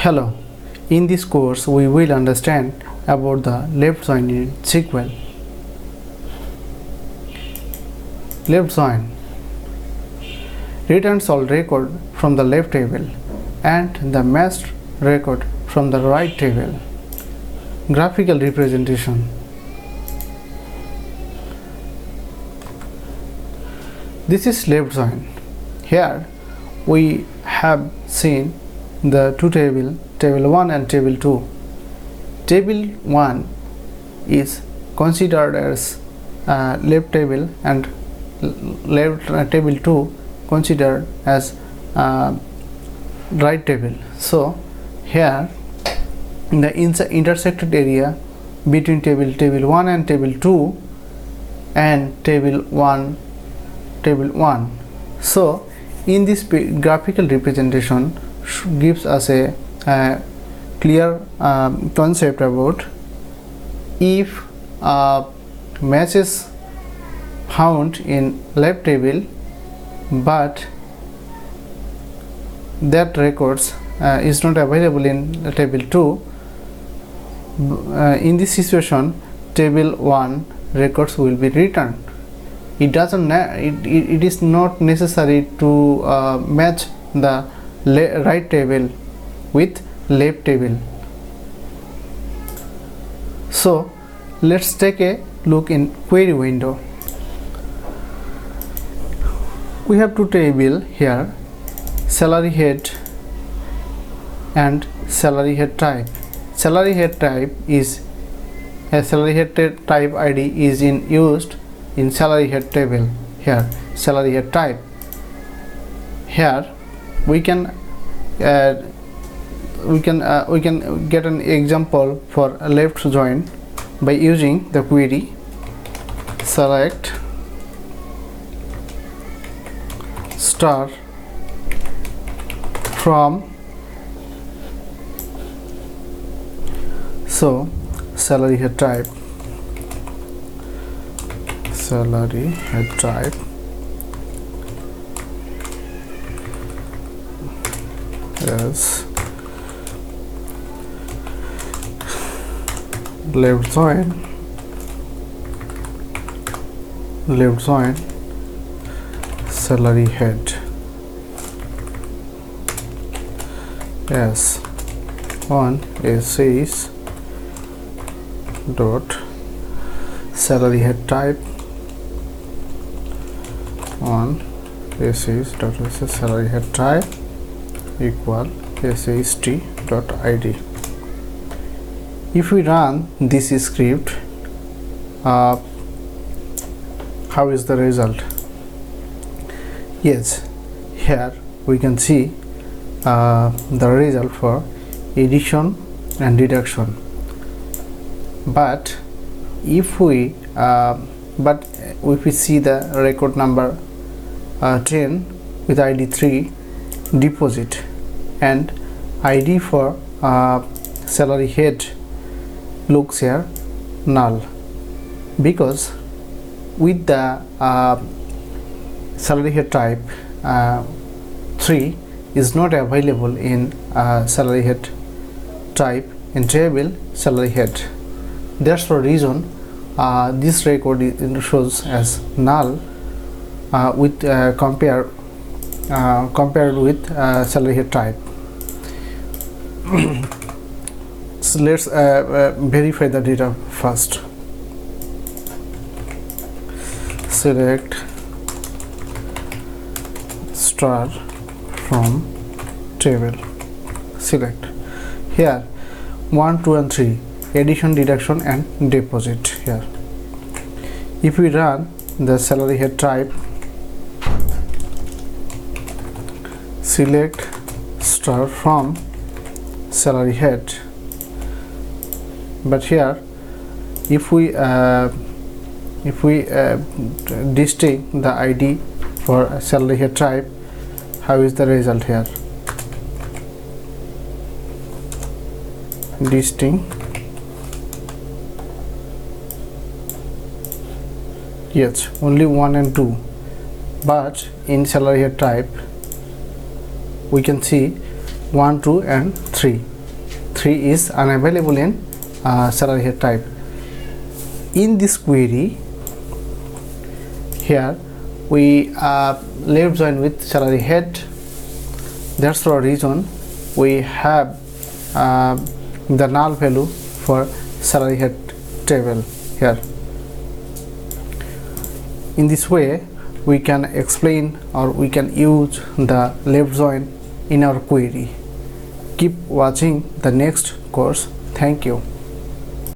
Hello, in this course we will understand about the left join in SQL. Left join returns all record from the left table and the matched record from the right table. Graphical representation. This is left join. Here we have seen the two tables, table 1 and table 2. Table 1 is considered as left table and left table 2 considered as right table. So here in the intersected area between table 1 and table 2 and table 1. So in this graphical representation gives us a clear concept about if match is found in left table but that records is not available in table 2, in this situation table 1 records will be returned. It is not necessary to match the right table with left table. So let's take a look in query window. We have two tables here, SalaryHead and SalaryHeadType. SalaryHeadType is SalaryHeadTypeId is used in SalaryHead table. Here SalaryHeadType. Here we can get an example for a left join by using the query select star from. So SalaryHeadType as left join SalaryHead AS on sh dot SalaryHeadType on sh dot SalaryHeadType equal sh.Id. If we run this script, how is the result? Yes, here we can see the result for addition and deduction. But if we see the record number 10 with ID 3 deposit and ID for SalaryHead looks here null, because with the SalaryHeadType 3 is not available in SalaryHeadType in table SalaryHead. That's the reason this record shows as null with compared with SalaryHeadType. So let's verify the data first. Select star from table. Select here 1, 2 and 3 addition, deduction and deposit. Here if we run the SalaryHeadType, select star from SalaryHead, but here if we distinct the ID for SalaryHeadType, how is the result here? Distinct, yes, only 1 and 2, but in SalaryHeadType we can see 1, 2 and 3. 3 is unavailable in SalaryHead type. In this query, here we left join with SalaryHead. That's the reason we have the null value for SalaryHead table here. In this way, we can explain or we can use the left join in our query. Keep watching the next course. Thank you.